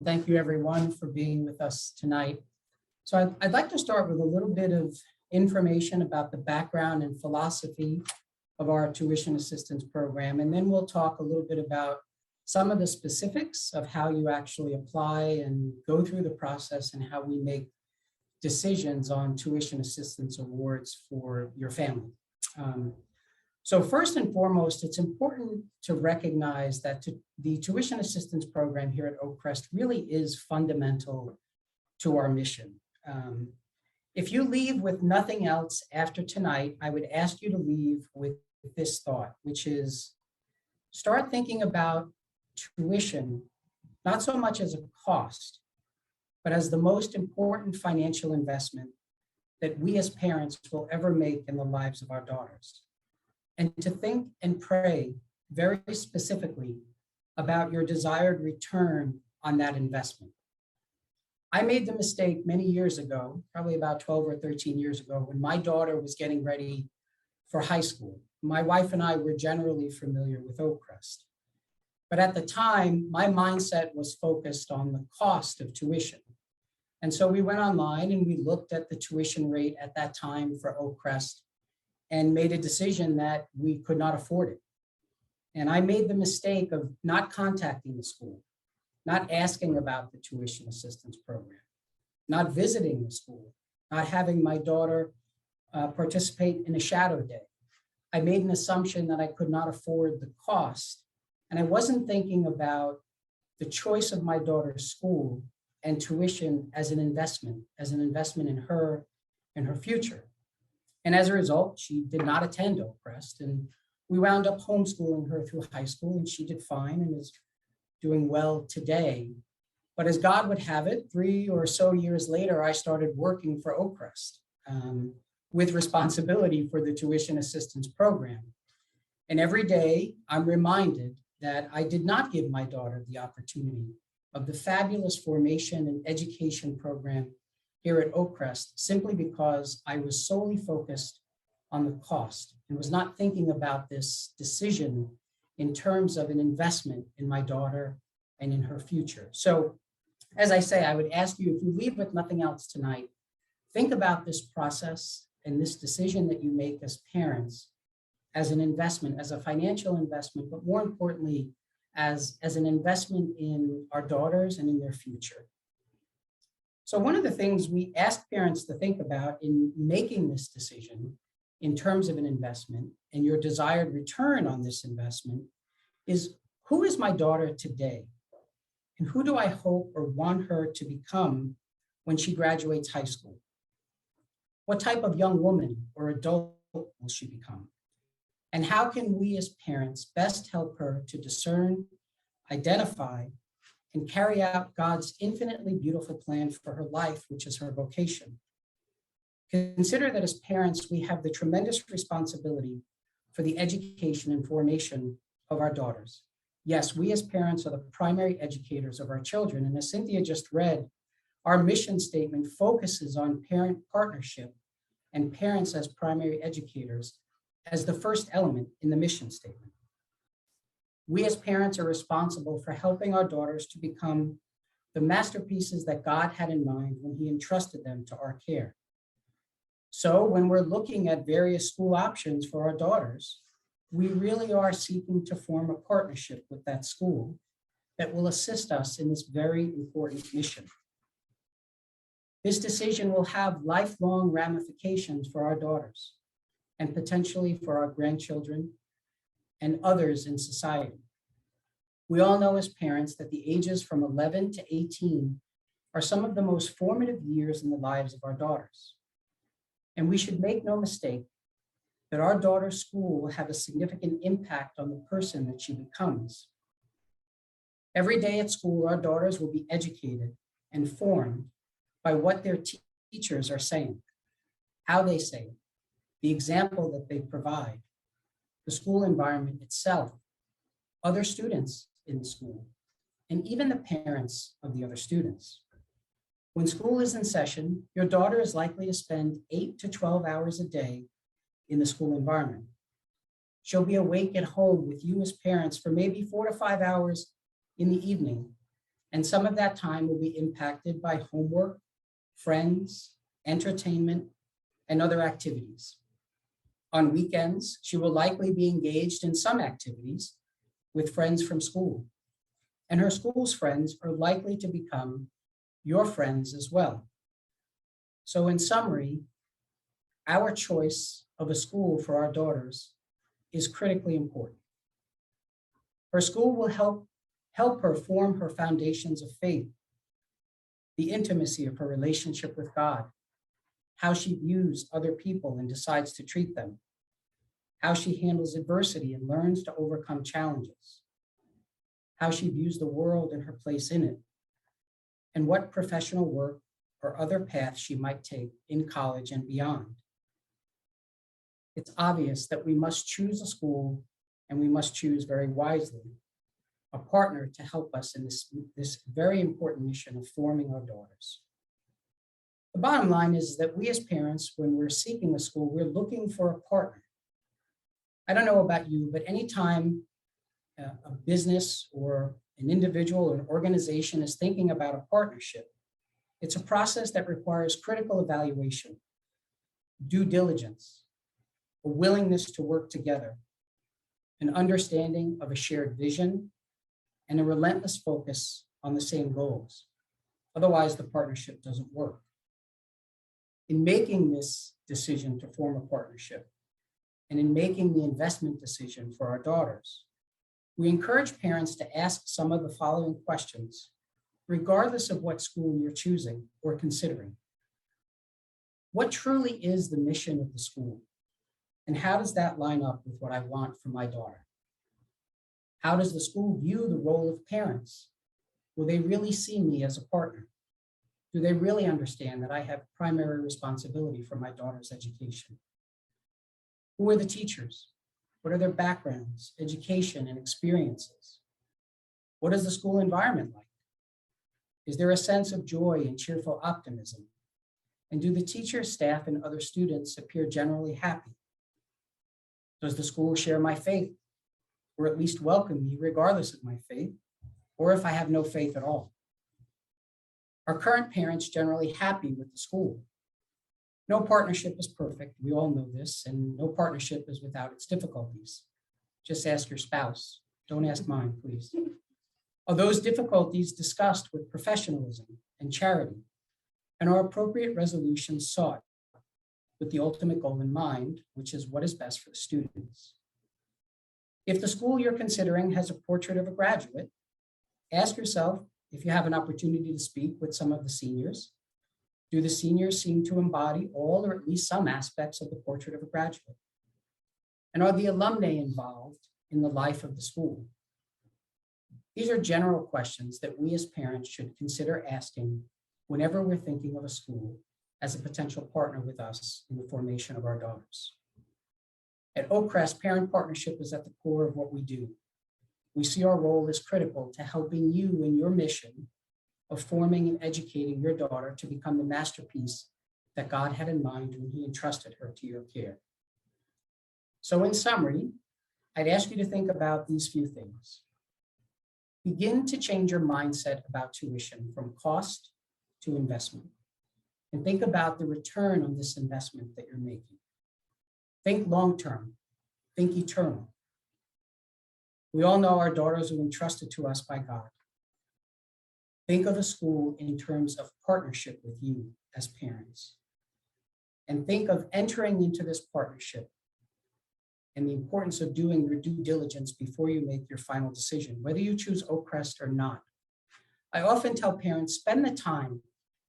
Thank you, everyone, for being with us tonight. So I'd like to start with a little bit of information about the background and philosophy of our tuition assistance program, and then we'll talk a little bit about some of the specifics of how you actually apply and go through the process and how we make decisions on tuition assistance awards for your family. So first and foremost, it's important to recognize that the tuition assistance program here at Oakcrest really is fundamental to our mission. If you leave with nothing else after tonight, I would ask you to leave with this thought, which is start thinking about tuition, not so much as a cost, but as the most important financial investment that we as parents will ever make in the lives of our daughters. And to think and pray very specifically about your desired return on that investment. I made the mistake many years ago, probably about 12 or 13 years ago, when my daughter was getting ready for high school. My wife and I were generally familiar with Oakcrest. But at the time, my mindset was focused on the cost of tuition. And so we went online and we looked at the tuition rate at that time for Oakcrest and made a decision that we could not afford it. And I made the mistake of not contacting the school, not asking about the tuition assistance program, not visiting the school, not having my daughter participate in a shadow day. I made an assumption that I could not afford the cost. And I wasn't thinking about the choice of my daughter's school and tuition as an investment in her and her future. And as a result, she did not attend Oakcrest, and we wound up homeschooling her through high school, and she did fine and is doing well today. But as God would have it, 3 or so years later, I started working for Oakcrest with responsibility for the tuition assistance program. And every day I'm reminded that I did not give my daughter the opportunity of the fabulous formation and education program here at Oakcrest simply because I was solely focused on the cost and was not thinking about this decision in terms of an investment in my daughter and in her future. So as I say, I would ask you, if you leave with nothing else tonight, think about this process and this decision that you make as parents as an investment, as a financial investment, but more importantly, as an investment in our daughters and in their future. So one of the things we ask parents to think about in making this decision in terms of an investment and your desired return on this investment is, who is my daughter today? And who do I hope or want her to become when she graduates high school? What type of young woman or adult will she become? And how can we as parents best help her to discern, identify, and carry out God's infinitely beautiful plan for her life, which is her vocation? Consider that as parents, we have the tremendous responsibility for the education and formation of our daughters. Yes, we as parents are the primary educators of our children. And as Cynthia just read, our mission statement focuses on parent partnership and parents as primary educators as the first element in the mission statement. We as parents are responsible for helping our daughters to become the masterpieces that God had in mind when He entrusted them to our care. So when we're looking at various school options for our daughters, we really are seeking to form a partnership with that school that will assist us in this very important mission. This decision will have lifelong ramifications for our daughters and potentially for our grandchildren and others in society. We all know as parents that the ages from 11 to 18 are some of the most formative years in the lives of our daughters. And we should make no mistake that our daughter's school will have a significant impact on the person that she becomes. Every day at school, our daughters will be educated and formed by what their teachers are saying, how they say it, the example that they provide, the school environment itself, other students in the school, and even the parents of the other students. When school is in session, your daughter is likely to spend 8 to 12 hours a day in the school environment. She'll be awake at home with you as parents for maybe 4 to 5 hours in the evening And some of that time will be impacted by homework, friends, entertainment, and other activities. On weekends, she will likely be engaged in some activities with friends from school. And her school's friends are likely to become your friends as well. So in summary, our choice of a school for our daughters is critically important. Her school will help her form her foundations of faith, the intimacy of her relationship with God, how she views other people and decides to treat them, how she handles adversity and learns to overcome challenges, how she views the world and her place in it, and what professional work or other paths she might take in college and beyond. It's obvious that we must choose a school, and we must choose very wisely a partner to help us in this very important mission of forming our daughters. The bottom line is that we as parents, when we're seeking a school, we're looking for a partner. I don't know about you, but anytime a business or an individual or an organization is thinking about a partnership, it's a process that requires critical evaluation, due diligence, a willingness to work together, an understanding of a shared vision, and a relentless focus on the same goals. Otherwise, the partnership doesn't work. In making this decision to form a partnership, and in making the investment decision for our daughters, we encourage parents to ask some of the following questions, regardless of what school you're choosing or considering. What truly is the mission of the school? And how does that line up with what I want for my daughter? How does the school view the role of parents? Will they really see me as a partner? Do they really understand that I have primary responsibility for my daughter's education? Who are the teachers? What are their backgrounds, education, and experiences? What is the school environment like? Is there a sense of joy and cheerful optimism? And do the teachers, staff, and other students appear generally happy? Does the school share my faith, or at least welcome me regardless of my faith, or if I have no faith at all? Are current parents generally happy with the school? No partnership is perfect, we all know this, and no partnership is without its difficulties. Just ask your spouse. Don't ask mine, please. Are those difficulties discussed with professionalism and charity? And are appropriate resolutions sought with the ultimate goal in mind, which is what is best for the students? If the school you're considering has a portrait of a graduate, ask yourself if you have an opportunity to speak with some of the seniors. Do the seniors seem to embody all or at least some aspects of the portrait of a graduate? And are the alumni involved in the life of the school? These are general questions that we as parents should consider asking whenever we're thinking of a school as a potential partner with us in the formation of our daughters. At Oakcrest, parent partnership is at the core of what we do. We see our role as critical to helping you in your mission of forming and educating your daughter to become the masterpiece that God had in mind when He entrusted her to your care. So in summary, I'd ask you to think about these few things. Begin to change your mindset about tuition from cost to investment. And think about the return on this investment that you're making. Think long-term, think eternal. We all know our daughters are entrusted to us by God. Think of a school in terms of partnership with you as parents. And think of entering into this partnership and the importance of doing your due diligence before you make your final decision, whether you choose Oakcrest or not. I often tell parents, spend the time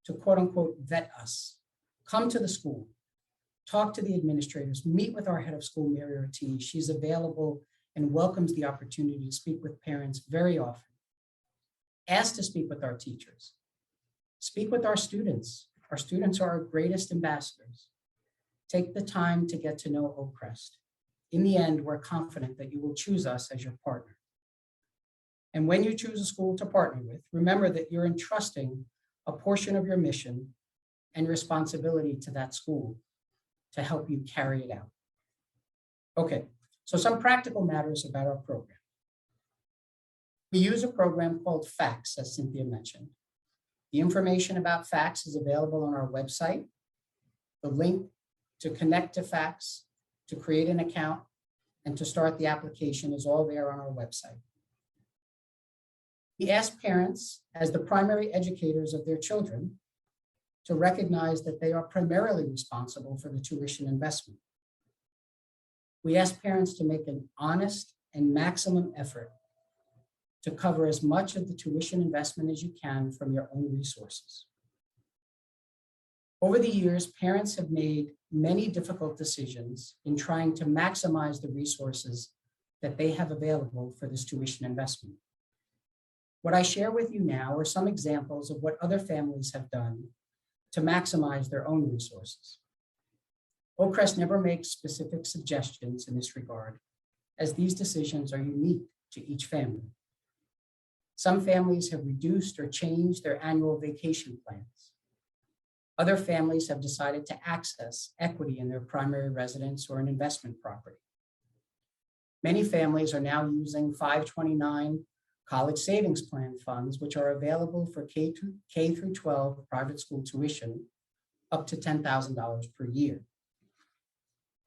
to quote unquote vet us. Come to the school, talk to the administrators, meet with our head of school, Mary Ortiz. She's available and welcomes the opportunity to speak with parents very often. Ask to speak with our teachers. Speak with our students. Our students are our greatest ambassadors. Take the time to get to know Oakcrest. In the end, we're confident that you will choose us as your partner. And when you choose a school to partner with, remember that you're entrusting a portion of your mission and responsibility to that school to help you carry it out. Okay, so some practical matters about our program. We use a program called Facts, as Cynthia mentioned. The information about Facts is available on our website. The link to connect to Facts, to create an account, and to start the application is all there on our website. We ask parents, as the primary educators of their children, to recognize that they are primarily responsible for the tuition investment. We ask parents to make an honest and maximum effort to cover as much of the tuition investment as you can from your own resources. Over the years, parents have made many difficult decisions in trying to maximize the resources that they have available for this tuition investment. What I share with you now are some examples of what other families have done to maximize their own resources. Oakcrest never makes specific suggestions in this regard, as these decisions are unique to each family. Some families have reduced or changed their annual vacation plans. Other families have decided to access equity in their primary residence or an investment property. Many families are now using 529 college savings plan funds, which are available for K through 12 private school tuition up to $10,000 per year.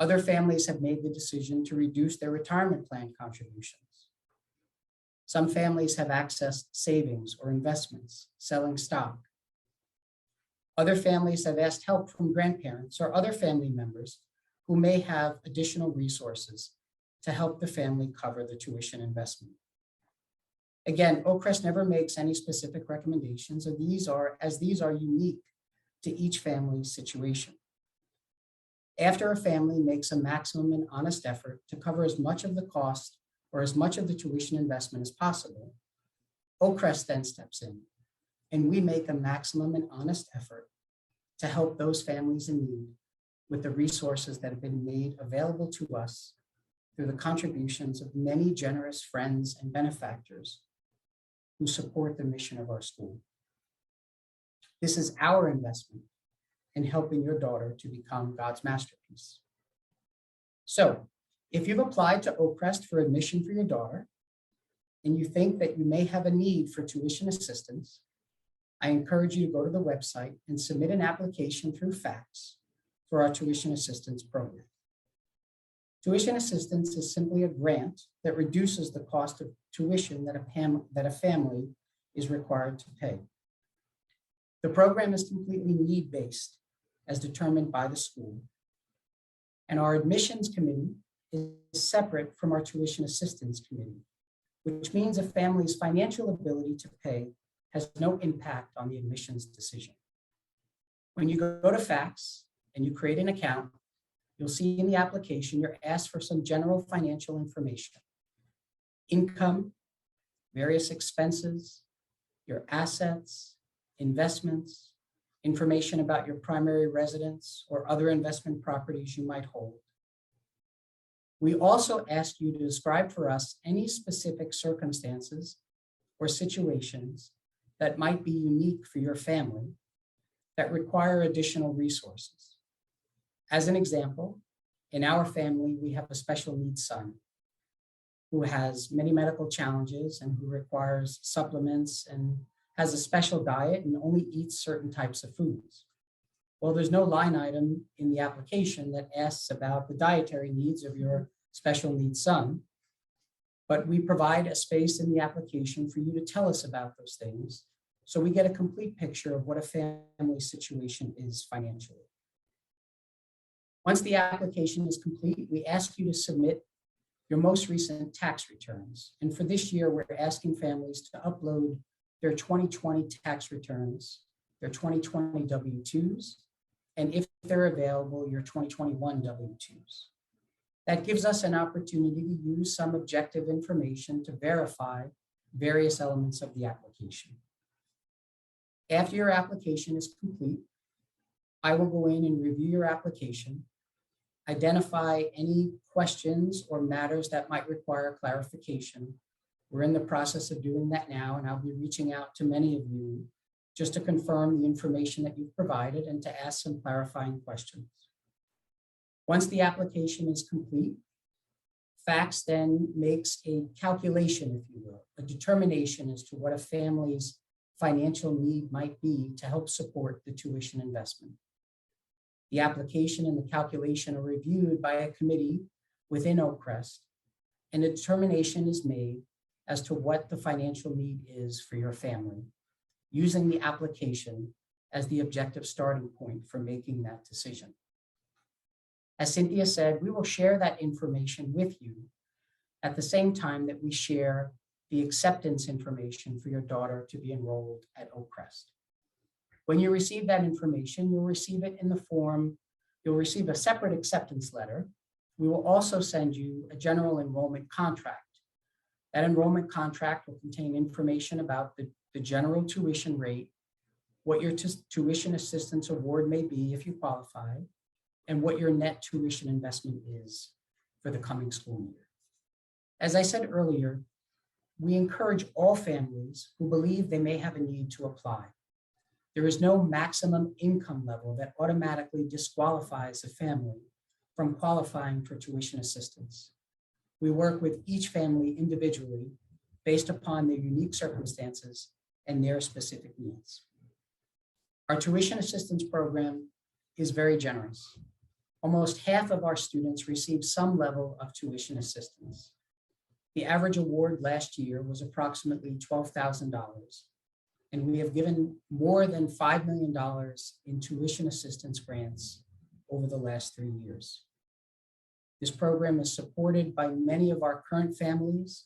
Other families have made the decision to reduce their retirement plan contributions. Some families have accessed savings or investments, selling stock. Other families have asked help from grandparents or other family members who may have additional resources to help the family cover the tuition investment. Again, Oakcrest never makes any specific recommendations, and these are unique to each family's situation. After a family makes a maximum and honest effort to cover as much of the cost or as much of the tuition investment as possible, Oakcrest then steps in, and we make a maximum and honest effort to help those families in need with the resources that have been made available to us through the contributions of many generous friends and benefactors who support the mission of our school. This is our investment in helping your daughter to become God's masterpiece. So, if you've applied to Oakcrest for admission for your daughter, and you think that you may have a need for tuition assistance, I encourage you to go to the website and submit an application through Facts for our tuition assistance program. Tuition assistance is simply a grant that reduces the cost of tuition that a family is required to pay. The program is completely need-based, as determined by the school, and our admissions committee is separate from our tuition assistance committee, which means a family's financial ability to pay has no impact on the admissions decision. When you go to Facts and you create an account, you'll see in the application, you're asked for some general financial information: income, various expenses, your assets, investments, information about your primary residence or other investment properties you might hold. We also ask you to describe for us any specific circumstances or situations that might be unique for your family that require additional resources. As an example, in our family, we have a special needs son who has many medical challenges and who requires supplements and has a special diet and only eats certain types of foods. Well, there's no line item in the application that asks about the dietary needs of your special needs son, but we provide a space in the application for you to tell us about those things, so we get a complete picture of what a family situation is financially. Once the application is complete, we ask you to submit your most recent tax returns. And for this year, we're asking families to upload their 2020 tax returns, their 2020 W-2s, and if they're available, your 2021 W-2s. That gives us an opportunity to use some objective information to verify various elements of the application. After your application is complete, I will go in and review your application, identify any questions or matters that might require clarification. We're in the process of doing that now, and I'll be reaching out to many of you just to confirm the information that you've provided and to ask some clarifying questions. Once the application is complete, Facts then makes a calculation, if you will, a determination as to what a family's financial need might be to help support the tuition investment. The application and the calculation are reviewed by a committee within Oakcrest, and a determination is made as to what the financial need is for your family, using the application as the objective starting point for making that decision. As Cynthia said, we will share that information with you at the same time that we share the acceptance information for your daughter to be enrolled at Oakcrest. When you receive that information, you'll receive it in the form, you'll receive a separate acceptance letter. We will also send you a general enrollment contract. That enrollment contract will contain information about the general tuition rate, what your tuition assistance award may be if you qualify, and what your net tuition investment is for the coming school year. As I said earlier, we encourage all families who believe they may have a need to apply. There is no maximum income level that automatically disqualifies a family from qualifying for tuition assistance. We work with each family individually based upon their unique circumstances and their specific needs. Our tuition assistance program is very generous. Almost half of our students receive some level of tuition assistance. The average award last year was approximately $12,000, and we have given more than $5 million in tuition assistance grants over the last 3 years. This program is supported by many of our current families,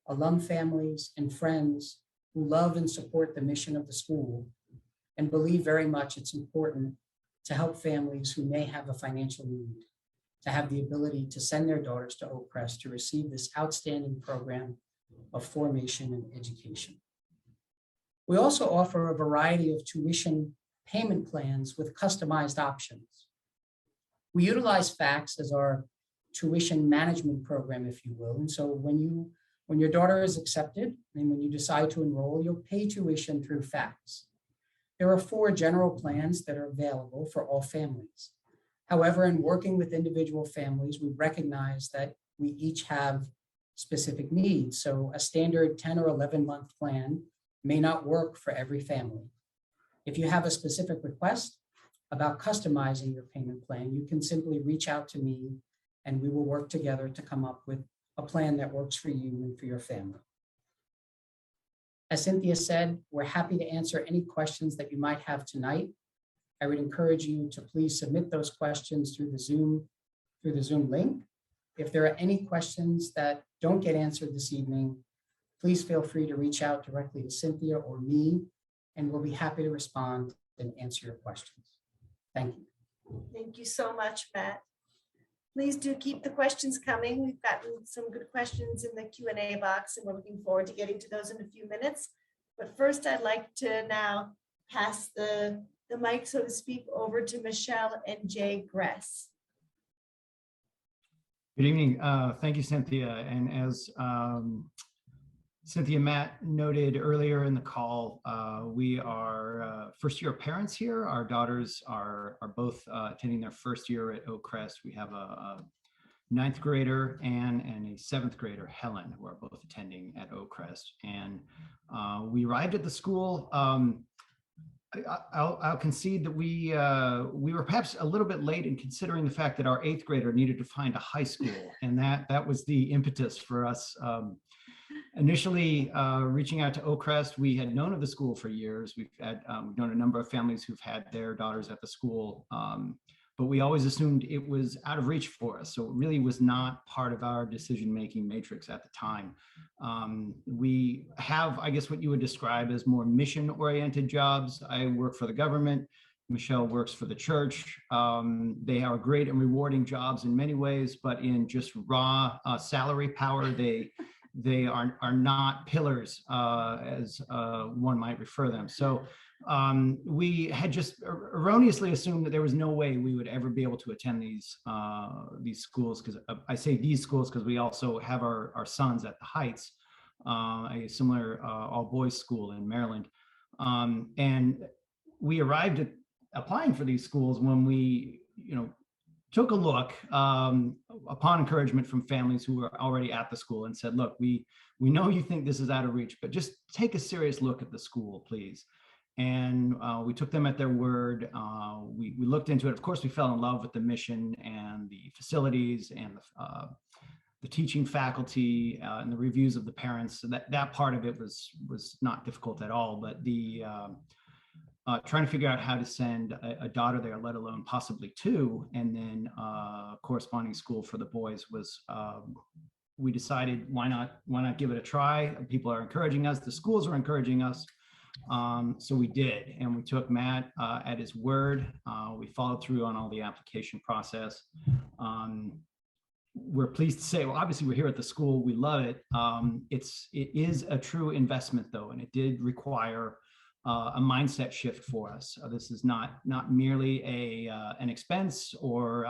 alum families, and friends who love and support the mission of the school and believe very much it's important to help families who may have a financial need to have the ability to send their daughters to Oakcrest to receive this outstanding program of formation and education. We also offer a variety of tuition payment plans with customized options. We utilize FACTS as our tuition management program, if you will. And so when your daughter is accepted and when you decide to enroll, you'll pay tuition through FACTS. There are 4 general plans that are available for all families. However, in working with individual families, we recognize that we each have specific needs. So a standard 10 or 11-month plan may not work for every family. If you have a specific request about customizing your payment plan, you can simply reach out to me and we will work together to come up with a plan that works for you and for your family. As Cynthia said, we're happy to answer any questions that you might have tonight. I would encourage you to please submit those questions through the Zoom link. If there are any questions that don't get answered this evening, please feel free to reach out directly to Cynthia or me, and we'll be happy to respond and answer your questions. Thank you. Thank you so much, Matt. Please do keep the questions coming. We've gotten some good questions in the Q&A box, and we're looking forward to getting to those in a few minutes. But first, I'd like to now pass the mic, so to speak, over to Michelle and Jay Gress. Good evening. Thank you, Cynthia. And as Cynthia Matt noted earlier in the call, we are first-year parents here. Our daughters are both attending their first year at Oakcrest. We have a 9th grader, Anne, and a 7th grader, Helen, who are both attending at Oakcrest. And we arrived at the school. I'll concede that we were perhaps a little bit late in considering the fact that our 8th grader needed to find a high school, and that was the impetus for us. Initially, reaching out to Oakcrest, we had known of the school for years. We've known a number of families who've had their daughters at the school, but we always assumed it was out of reach for us. So it really was not part of our decision-making matrix at the time. We have, I guess, what you would describe as more mission-oriented jobs. I work for the government. Michelle works for the church. They are great and rewarding jobs in many ways, but in just raw salary power, they are not pillars as one might refer them. So we had just erroneously assumed that there was no way we would ever be able to attend these schools, because I say these schools because we also have our sons at the Heights, a similar all-boys school in Maryland. And we arrived at applying for these schools when we, took a look. upon encouragement from families who were already at the school and said, look, we know you think this is out of reach, but just take a serious look at the school, please. And we took them at their word. We looked into it. Of course, we fell in love with the mission and the facilities and the teaching faculty and the reviews of the parents. So that part of it was not difficult at all. But the trying to figure out how to send a daughter there, let alone possibly two, and then corresponding school for the boys was. We decided why not give it a try. People are encouraging us. The schools are encouraging us. So we did, and we took Matt at his word. We followed through on all the application process. We're pleased to say, well, obviously we're here at the school. We love it. It is a true investment though, and it did require a mindset shift for us. This is not merely an expense or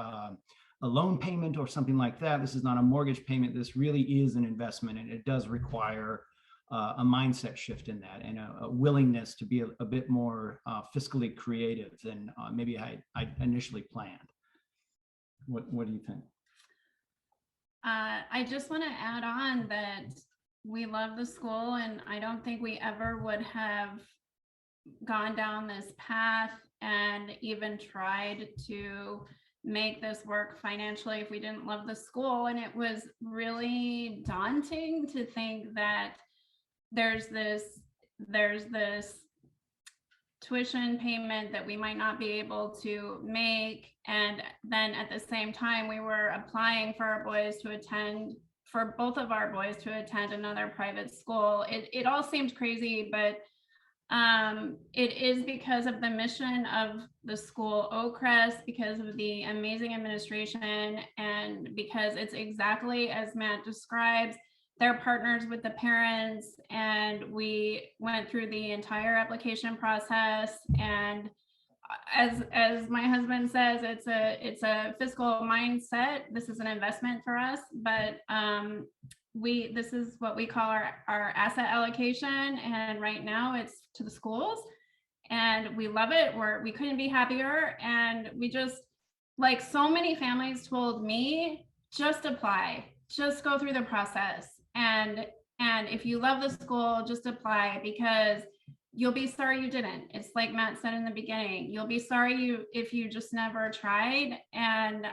a loan payment or something like that. This is not a mortgage payment. This really is an investment, and it does require a mindset shift in that, and a willingness to be a bit more fiscally creative than maybe I initially planned. What do you think? I just want to add on that we love the school, and I don't think we ever would have gone down this path and even tried to make this work financially if we didn't love the school. And it was really daunting to think that there's this tuition payment that we might not be able to make. And then at the same time, we were applying for both of our boys to attend another private school. It all seemed crazy, but it is because of the mission of the school Oakcrest, because of the amazing administration, and because it's exactly as Matt describes. They're partners with the parents, and we went through the entire application process. And as my husband says, it's a fiscal mindset. This is an investment for us, but this is what we call our asset allocation, and right now it's to the schools, and we love it. We couldn't be happier, and we just, like so many families told me, just apply, just go through the process. And if you love the school, just apply, because you'll be sorry you didn't. It's like Matt said in the beginning, you'll be sorry if you just never tried. And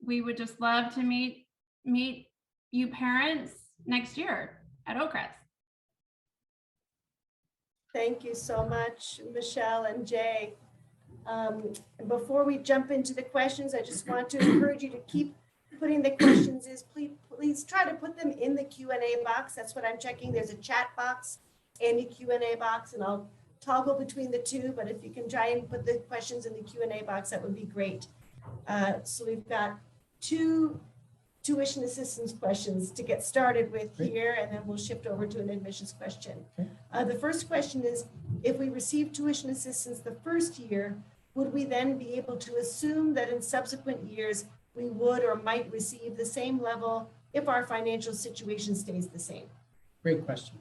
we would just love to meet you parents next year at Oakcrest. Thank you so much, Michelle and Jay. Before we jump into the questions, I just want to encourage you to keep putting the questions please try to put them in the Q&A box. That's what I'm checking. There's a chat box and a Q&A box, and I'll toggle between the two, but if you can try and put the questions in the Q&A box, that would be great. So we've got 2 tuition assistance questions to get started with here, and then we'll shift over to an admissions question. The first question is, if we receive tuition assistance the first year, would we then be able to assume that in subsequent years we would or might receive the same level if our financial situation stays the same? Great question.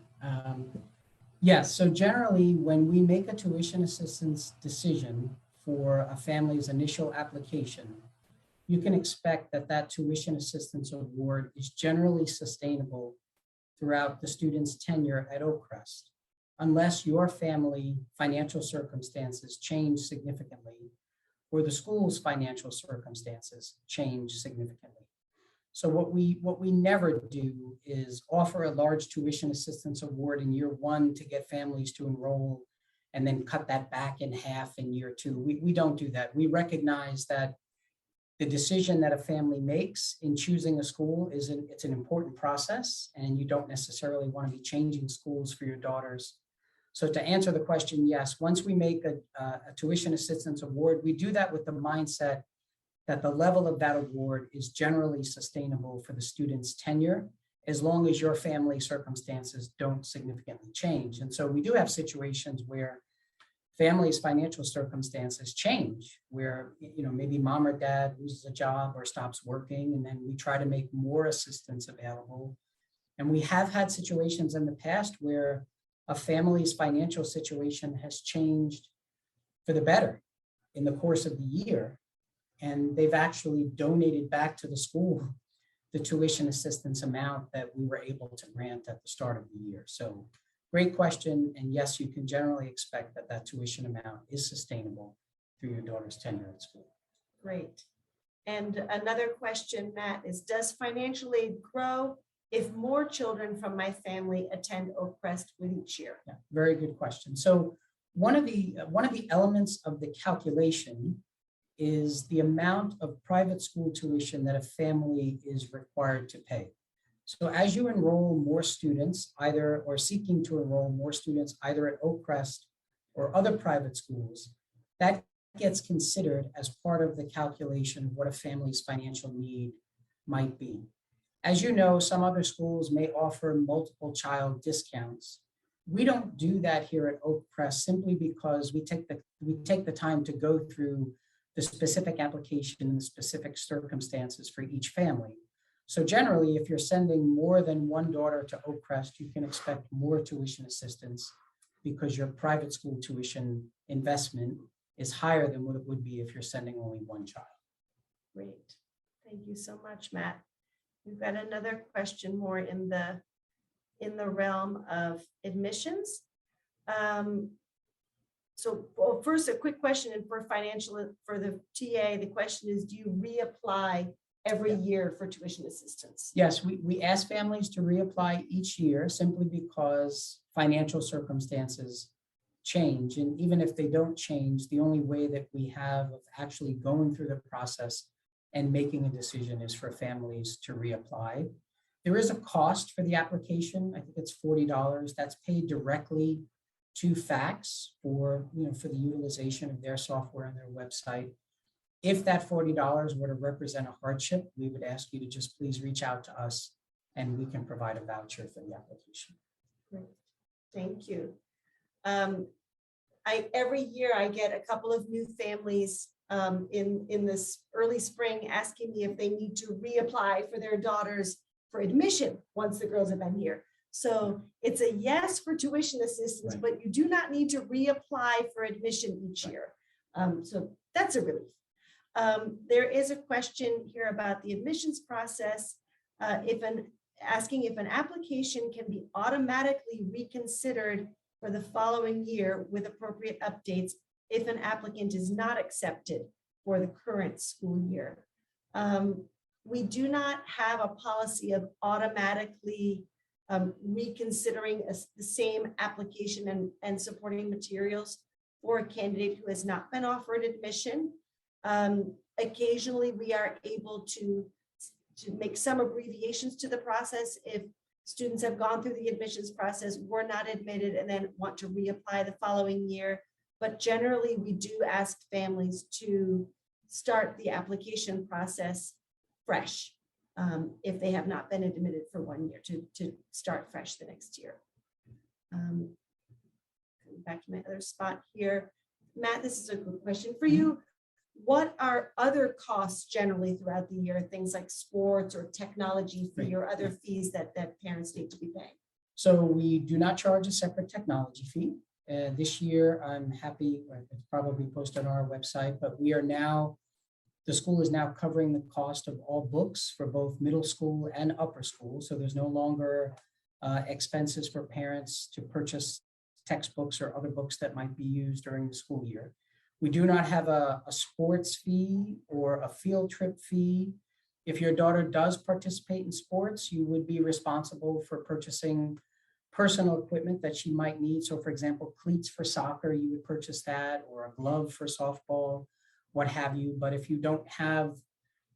Yes, so generally when we make a tuition assistance decision for a family's initial application, you can expect that tuition assistance award is generally sustainable throughout the student's tenure at Oakcrest, unless your family financial circumstances change significantly or the school's financial circumstances change significantly. So what we never do is offer a large tuition assistance award in year 1 to get families to enroll and then cut that back in half in year 2. We don't do that. We recognize that the decision that a family makes in choosing a school it's an important process, and you don't necessarily want to be changing schools for your daughters. So to answer the question, yes, once we make a tuition assistance award, we do that with the mindset that the level of that award is generally sustainable for the student's tenure, as long as your family circumstances don't significantly change. And so we do have situations where families' financial circumstances change, where maybe mom or dad loses a job or stops working, and then we try to make more assistance available. And we have had situations in the past where a family's financial situation has changed for the better in the course of the year. and they've actually donated back to the school the tuition assistance amount that we were able to grant at the start of the year. So great question. And yes, you can generally expect that that tuition amount is sustainable through your daughter's tenure at school. Great. And another question, Matt, is does financial aid grow if more children from my family attend Oakcrest with each year? Yeah, very good question. So one of the elements of the calculation is the amount of private school tuition that a family is required to pay. So as you enroll more students, or seeking to enroll more students either at Oakcrest or other private schools, that gets considered as part of the calculation of what a family's financial need might be. As you know, some other schools may offer multiple child discounts. We don't do that here at Oakcrest simply because we take the time to go through the specific application and the specific circumstances for each family. So generally, if you're sending more than one daughter to Oakcrest, you can expect more tuition assistance because your private school tuition investment is higher than what it would be if you're sending only one child. Great. Thank you so much, Matt. We've got another question more in the realm of admissions. So first, a quick question, and for the TA, the question is, do you reapply every year for tuition assistance? Yes, we ask families to reapply each year simply because financial circumstances change. And even if they don't change, the only way that we have of actually going through the process and making a decision is for families to reapply. There is a cost for the application. I think it's $40. That's paid directly to FACS for the utilization of their software and their website. If that $40 were to represent a hardship, we would ask you to just please reach out to us and we can provide a voucher for the application. Great. Thank you. Every year I get a couple of new families in this early spring asking me if they need to reapply for their daughters for admission once the girls have been here. So it's a yes for tuition assistance, right, but you do not need to reapply for admission each year. So that's a relief. There is a question here about the admissions process. Asking if an application can be automatically reconsidered for the following year with appropriate updates if an applicant is not accepted for the current school year. We do not have a policy of automatically reconsidering the same application and supporting materials for a candidate who has not been offered admission. Occasionally, we are able to make some abbreviations to the process if students have gone through the admissions process, were not admitted, and then want to reapply the following year. But generally, we do ask families to start the application process fresh if they have not been admitted for 1 year, to start fresh the next year. Back to my other spot here. Matt, this is a good question for you. What are other costs generally throughout the year, things like sports or technology fee or other fees that parents need to be paying? So we do not charge a separate technology fee. This year, I'm happy, it's probably posted on our website, but the school is now covering the cost of all books for both middle school and upper school. So there's no longer expenses for parents to purchase textbooks or other books that might be used during the school year. We do not have a sports fee or a field trip fee. If your daughter does participate in sports, you would be responsible for purchasing personal equipment that she might need. So for example, cleats for soccer, you would purchase that, or a glove for softball, what have you. But if you don't have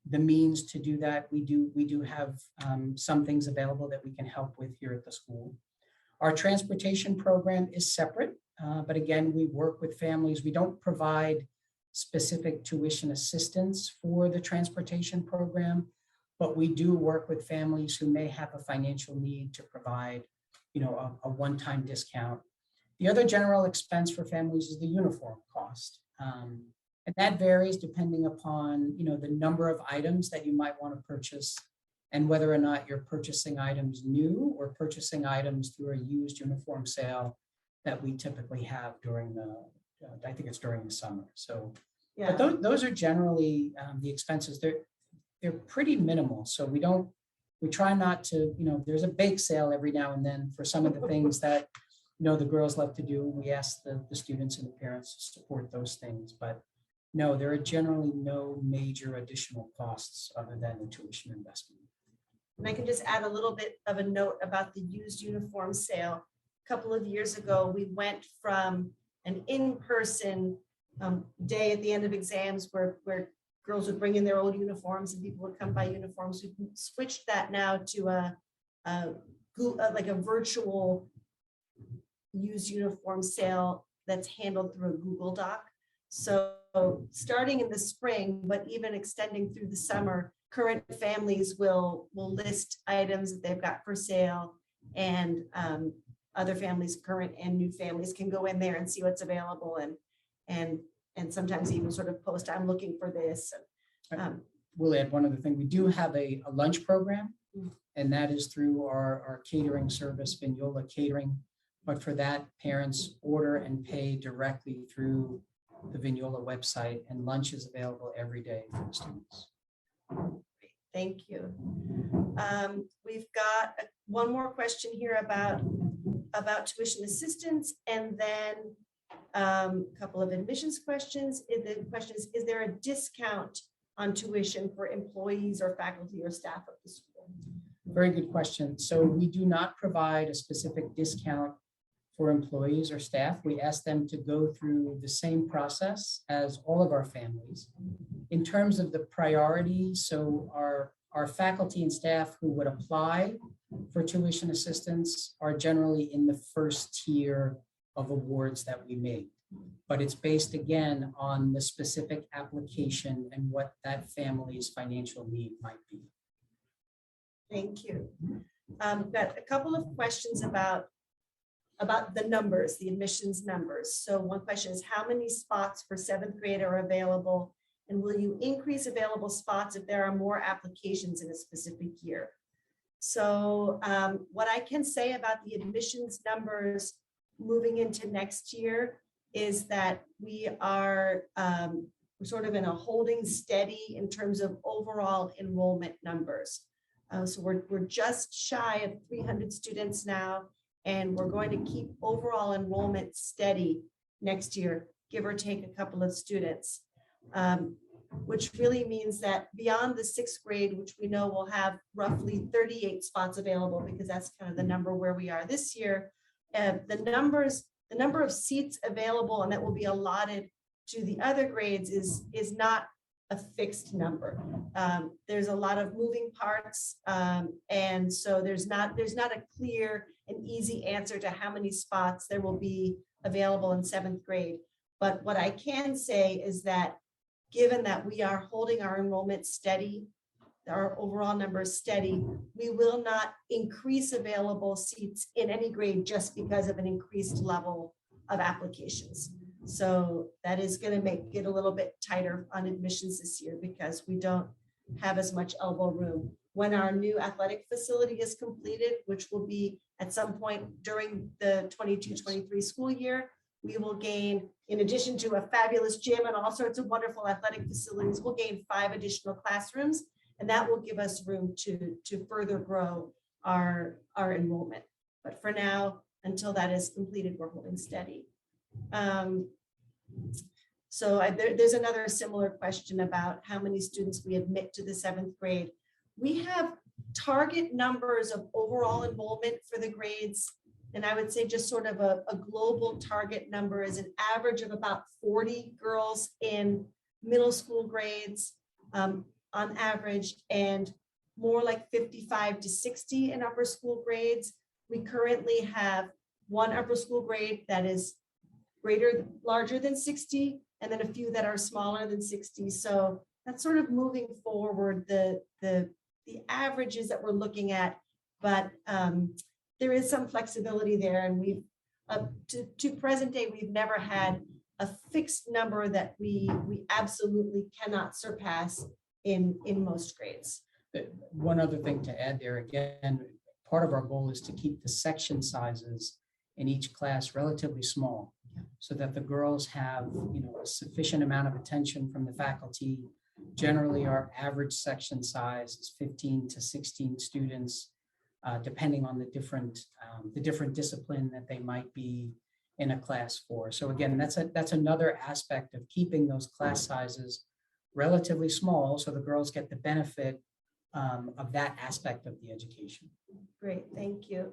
the means to do that, we do have some things available that we can help with here at the school. Our transportation program is separate, but again, we work with families. We don't provide specific tuition assistance for the transportation program, but we do work with families who may have a financial need to provide, a one-time discount. The other general expense for families is the uniform cost. And that varies depending upon, the number of items that you might want to purchase and whether or not you're purchasing items new or purchasing items through a used uniform sale that we typically have during the summer. So Yeah. But those are generally the expenses. They're pretty minimal. So we try not to, there's a bake sale every now and then for some of the things that, the girls love to do. We ask the students and the parents to support those things. But no, there are generally no major additional costs other than the tuition investment. And I can just add a little bit of a note about the used uniform sale. A couple of years ago, we went from an in-person day at the end of exams where girls would bring in their old uniforms and people would come buy uniforms. We switched that now to like a virtual used uniform sale that's handled through a Google Doc. So starting in the spring, but even extending through the summer, current families will list items that they've got for sale, and other families, current and new families, can go in there and see what's available and sometimes even sort of post, I'm looking for this. We'll add one other thing. We do have a lunch program, and that is through our catering service, Vignola Catering. But for that, parents order and pay directly through the Vignola website, and lunch is available every day for the students. Thank you. We've got one more question here about tuition assistance, and then a couple of admissions questions. The question is there a discount on tuition for employees or faculty or staff of the school? Very good question. So we do not provide a specific discount for employees or staff. We ask them to go through the same process as all of our families. In terms of the priority, so our faculty and staff who would apply for tuition assistance are generally in the first tier of awards that we make. But it's based again on the specific application and what that family's financial need might be. Thank you. We've got a couple of questions about the numbers, the admissions numbers. So one question is, how many spots for 7th grade are available? And will you increase available spots if there are more applications in a specific year? So what I can say about the admissions numbers moving into next year is that we are sort of in a holding steady in terms of overall enrollment numbers. So we're just shy of 300 students now, and we're going to keep overall enrollment steady next year, give or take a couple of students, which really means that beyond the 6th grade, which we know will have roughly 38 spots available, because that's kind of the number where we are this year, the number of seats available and that will be allotted to the other grades is not a fixed number. There's a lot of moving parts, and so there's not a clear and easy answer to how many spots there will be available in 7th grade. But what I can say is that given that we are holding our enrollment steady, our overall numbers steady, we will not increase available seats in any grade just because of an increased level of applications. So that is going to make it a little bit tighter on admissions this year because we don't have as much elbow room. When our new athletic facility is completed, which will be at some point during the 22-23 school year, we will gain, in addition to a fabulous gym and all sorts of wonderful athletic facilities, we'll gain 5 additional classrooms, and that will give us room to further grow our enrollment. But for now, until that is completed, we're holding steady. There's another similar question about how many students we admit to the 7th grade. We have target numbers of overall enrollment for the grades. And I would say just sort of a global target number is an average of about 40 girls in middle school grades on average, and more like 55 to 60 in upper school grades. We currently have one upper school grade that is larger than 60, and then a few that are smaller than 60. So that's sort of moving forward the averages that we're looking at, but there is some flexibility there, and we've to present day, we've never had a fixed number that we absolutely cannot surpass in most grades. One other thing to add there, again, part of our goal is to keep the section sizes in each class relatively small. so that the girls have, a sufficient amount of attention from the faculty. Generally, our average section size is 15 to 16 students, depending on the different discipline that they might be in a class for. So again, that's another aspect of keeping those class sizes relatively small, so the girls get the benefit of that aspect of the education. Great, thank you.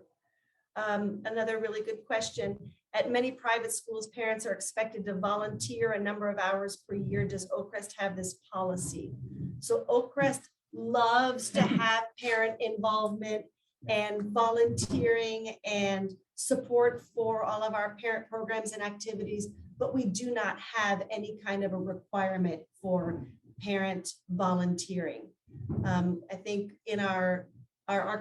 Another really good question. At many private schools, parents are expected to volunteer a number of hours per year. Does Oakcrest have this policy? So Oakcrest loves to have parent involvement and volunteering and support for all of our parent programs and activities, but we do not have any kind of a requirement for parent volunteering. I think in our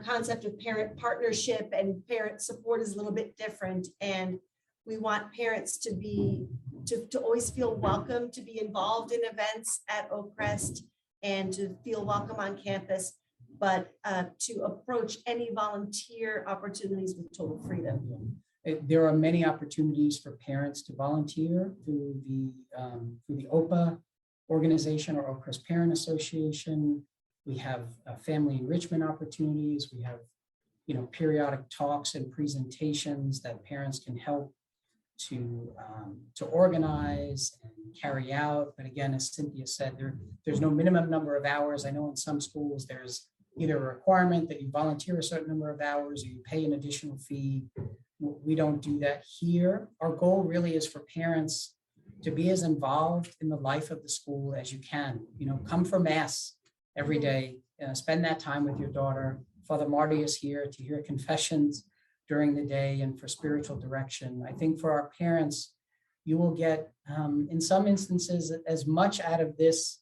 concept of parent partnership and parent support is a little bit different, and we want parents to always feel welcome to be involved in events at Oakcrest and to feel welcome on campus, but to approach any volunteer opportunities with total freedom. There are many opportunities for parents to volunteer through the OPA organization, or Oakcrest Parent Association. We have family enrichment opportunities. We have, periodic talks and presentations that parents can help to organize and carry out. But again, as Cynthia said, there's no minimum number of hours. I know in some schools there's either a requirement that you volunteer a certain number of hours or you pay an additional fee. We don't do that here. Our goal really is for parents to be as involved in the life of the school as you can. Come for mass every day, spend that time with your daughter. Father Marty is here to hear confessions during the day and for spiritual direction. I think for our parents, you will get, in some instances, as much out of this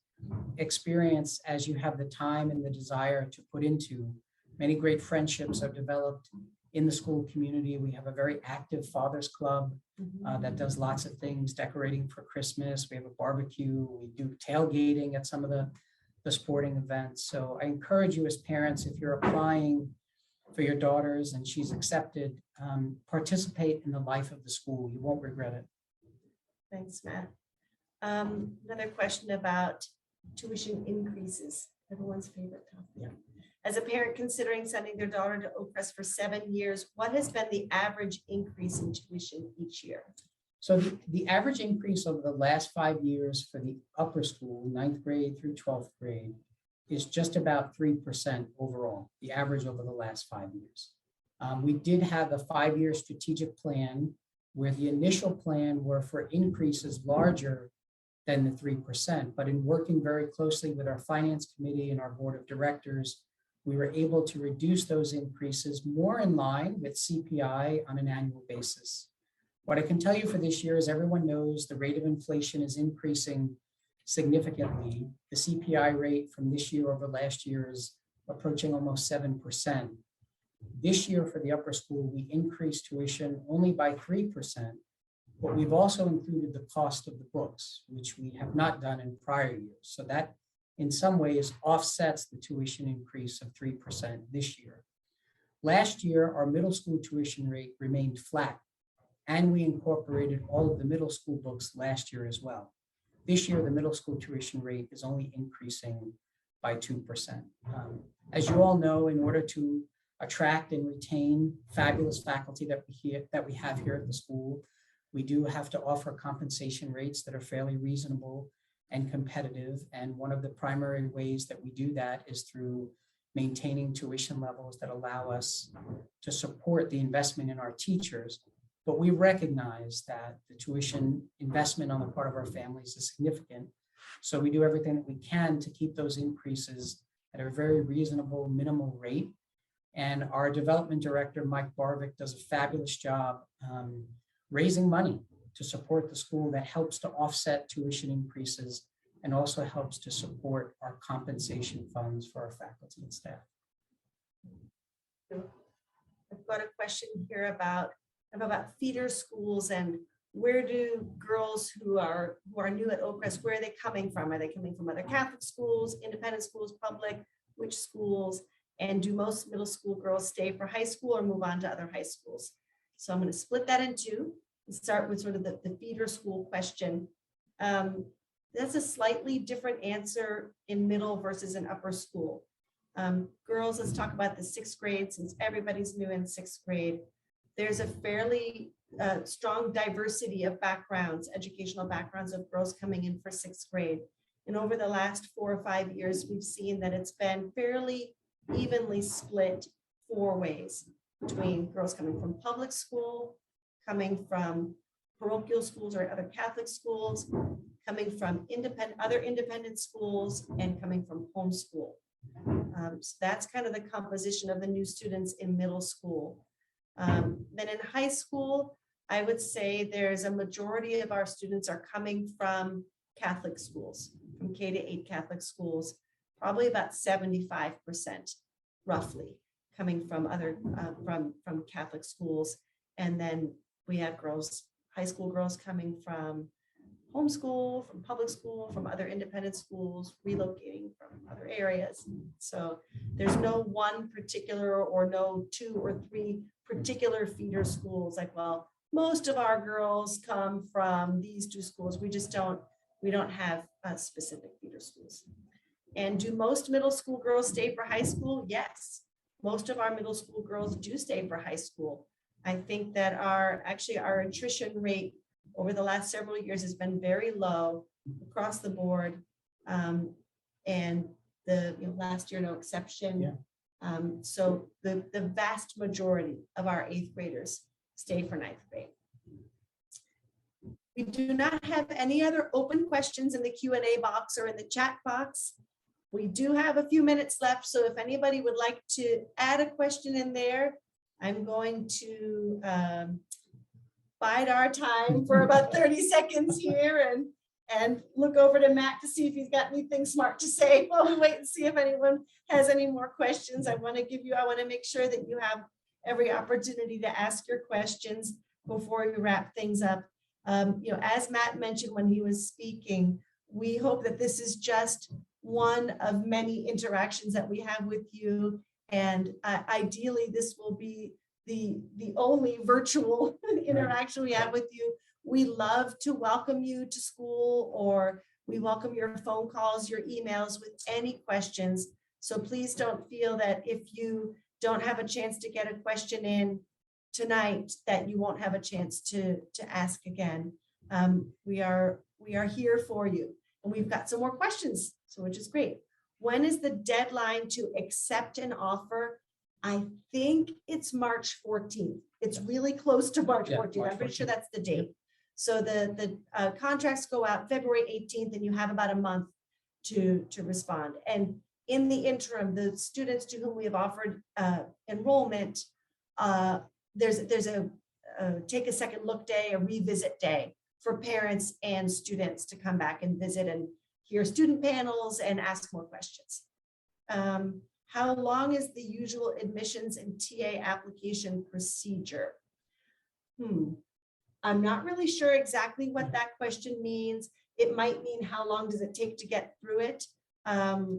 experience as you have the time and the desire to put into. Many great friendships are developed in the school community. We have a very active Fathers Club that does lots of things, decorating for Christmas. We have a barbecue. We do tailgating at some of the sporting events. So I encourage you as parents, if you're applying for your daughters and she's accepted, participate in the life of the school. You won't regret it. Thanks, Matt. Another question about tuition increases, everyone's favorite topic. Yeah. As a parent considering sending their daughter to Oakcrest for 7 years, what has been the average increase in tuition each year? So the average increase over the last 5 years for the upper school, 9th grade through 12th grade, is just about 3% overall, the average over the last 5 years. We did have a 5-year strategic plan where the initial plan were for increases larger than the 3%, but in working very closely with our finance committee and our board of directors, we were able to reduce those increases more in line with CPI on an annual basis. What I can tell you for this year is everyone knows the rate of inflation is increasing significantly. The CPI rate from this year over last year is approaching almost 7%. This year for the upper school, we increased tuition only by 3%, but we've also included the cost of the books, which we have not done in prior years. So that in some ways offsets the tuition increase of 3% this year. Last year, our middle school tuition rate remained flat, and we incorporated all of the middle school books last year as well. This year, the middle school tuition rate is only increasing by 2%. As you all know, in order to attract and retain fabulous faculty that we have here at the school, we do have to offer compensation rates that are fairly reasonable and competitive. And one of the primary ways that we do that is through maintaining tuition levels that allow us to support the investment in our teachers. But we recognize that the tuition investment on the part of our families is significant. So we do everything that we can to keep those increases at a very reasonable minimal rate. And our development director, Mike Barvik, does a fabulous job raising money to support the school that helps to offset tuition increases and also helps to support our compensation funds for our faculty and staff. I've got a question here about feeder schools and where do girls who are new at Oakcrest, where are they coming from? Are they coming from other Catholic schools, independent schools, public, which schools? And do most middle school girls stay for high school or move on to other high schools? So I'm going to split that in two. start with sort of the feeder school question. That's a slightly different answer in middle versus in upper school. Girls, let's talk about the 6th grade, since everybody's new in 6th grade. There's a fairly strong diversity of backgrounds, educational backgrounds of girls coming in for 6th grade. And over the last 4 or 5 years, we've seen that it's been fairly evenly split 4 ways between girls coming from public school, coming from parochial schools or other Catholic schools, coming from other independent schools, and coming from homeschool. So that's kind of the composition of the new students in middle school. Then in high school, I would say there's a majority of our students are coming from Catholic schools, from K-8 Catholic schools, probably about 75% roughly coming from other from Catholic schools. And then we have girls, high school girls coming from homeschool, from public school, from other independent schools, relocating from other areas. So there's no one particular or no 2 or 3 particular feeder schools like, well, most of our girls come from these 2 schools. We don't have specific feeder schools. And do most middle school girls stay for high school? Yes. Most of our middle school girls do stay for high school. I think that our attrition rate over the last several years has been very low across the board. And the last year, no exception. Yeah. So the vast majority of our 8th graders stay for 9th grade. We do not have any other open questions in the Q&A box or in the chat box. We do have a few minutes left, so if anybody would like to add a question in there, I'm going to bide our time for about 30 seconds here and look over to Matt to see if he's got anything smart to say while we wait and see if anyone has any more questions. I want to make sure that you have every opportunity to ask your questions before we wrap things up. As Matt mentioned when he was speaking, we hope that this is just one of many interactions that we have with you. And ideally, this will be the only virtual interaction we have with you. We love to welcome you to school, or we welcome your phone calls, your emails with any questions. So please don't feel that if you don't have a chance to get a question in tonight, that you won't have a chance to ask again. We are here for you. And we've got some more questions, so which is great. When is the deadline to accept an offer? I think it's March 14th. It's really close to March 14th. I'm pretty sure that's the date. So the contracts go out February 18th, and you have about a month to respond. And in the interim, the students to whom we have offered enrollment, there's a take a second look day, a revisit day for parents and students to come back and visit and hear student panels and ask more questions. How long is the usual admissions and TA application procedure? I'm not really sure exactly what that question means. It might mean how long does it take to get through it? The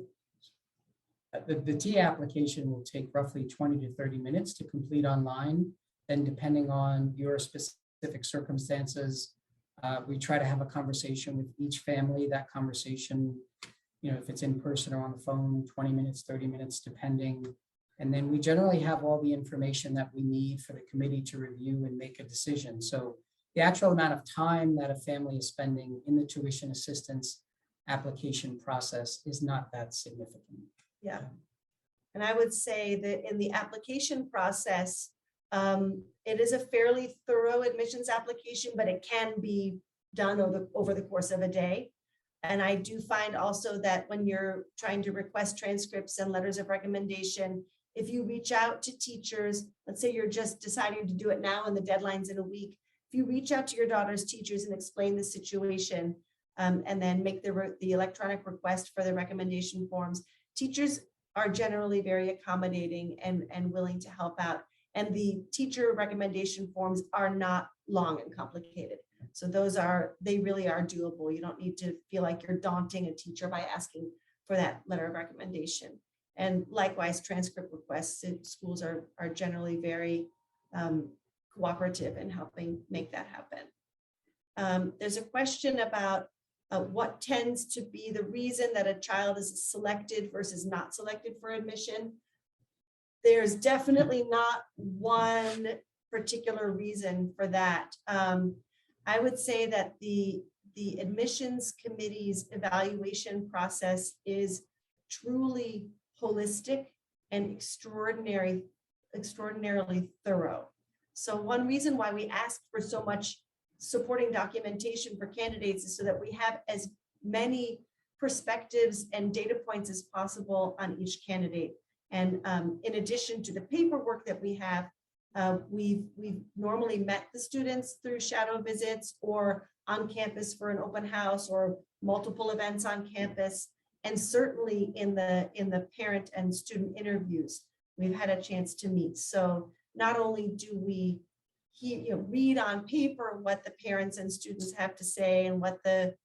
TA application will take roughly 20 to 30 minutes to complete online. Then depending on your specific circumstances, we try to have a conversation with each family. That conversation, if it's in person or on the phone, 20 minutes, 30 minutes, depending. And then we generally have all the information that we need for the committee to review and make a decision. So the actual amount of time that a family is spending in the tuition assistance application process is not that significant. Yeah. And I would say that in the application process, it is a fairly thorough admissions application, but it can be done over the course of a day. And I do find also that when you're trying to request transcripts and letters of recommendation, if you reach out to teachers, let's say you're just deciding to do it now and the deadline's in a week, if you reach out to your daughter's teachers and explain the situation, and then make the electronic request for the recommendation forms, teachers are generally very accommodating and willing to help out. And the teacher recommendation forms are not long and complicated. So they really are doable. You don't need to feel like you're daunting a teacher by asking for that letter of recommendation. And likewise, transcript requests, schools are generally very cooperative in helping make that happen. There's a question about what tends to be the reason that a child is selected versus not selected for admission. There's definitely not one particular reason for that. I would say that the admissions committee's evaluation process is truly holistic and extraordinarily thorough. So one reason why we ask for so much supporting documentation for candidates is so that we have as many perspectives and data points as possible on each candidate. And in addition to the paperwork that we have, we've normally met the students through shadow visits or on campus for an open house or multiple events on campus. And certainly in the parent and student interviews, we've had a chance to meet. So not only do we read on paper what the parents and students have to say and what the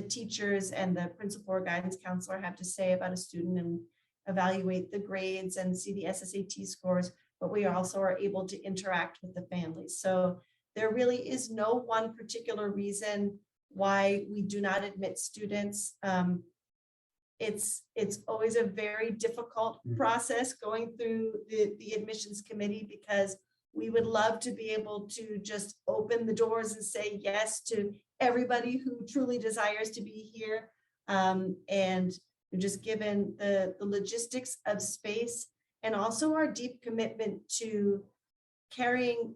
teachers and the principal or guidance counselor have to say about a student and evaluate the grades and see the SSAT scores, but we also are able to interact with the families. So there really is no one particular reason why we do not admit students. It's always a very difficult process going through the admissions committee, because we would love to be able to just open the doors and say yes to everybody who truly desires to be here. And just given the logistics of space and also our deep commitment to carrying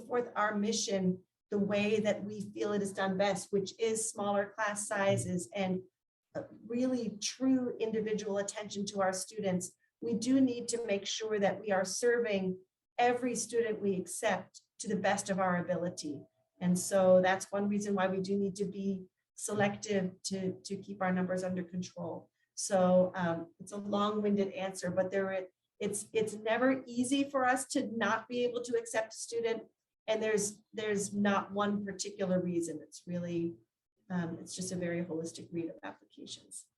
forth our mission the way that we feel it is done best, which is smaller class sizes and really true individual attention to our students, we do need to make sure that we are serving every student we accept to the best of our ability. And so that's one reason why we do need to be selective to keep our numbers under control. So it's a long-winded answer, but it's never easy for us to not be able to accept a student. And there's not one particular reason. It's really, it's just a very holistic read of applications.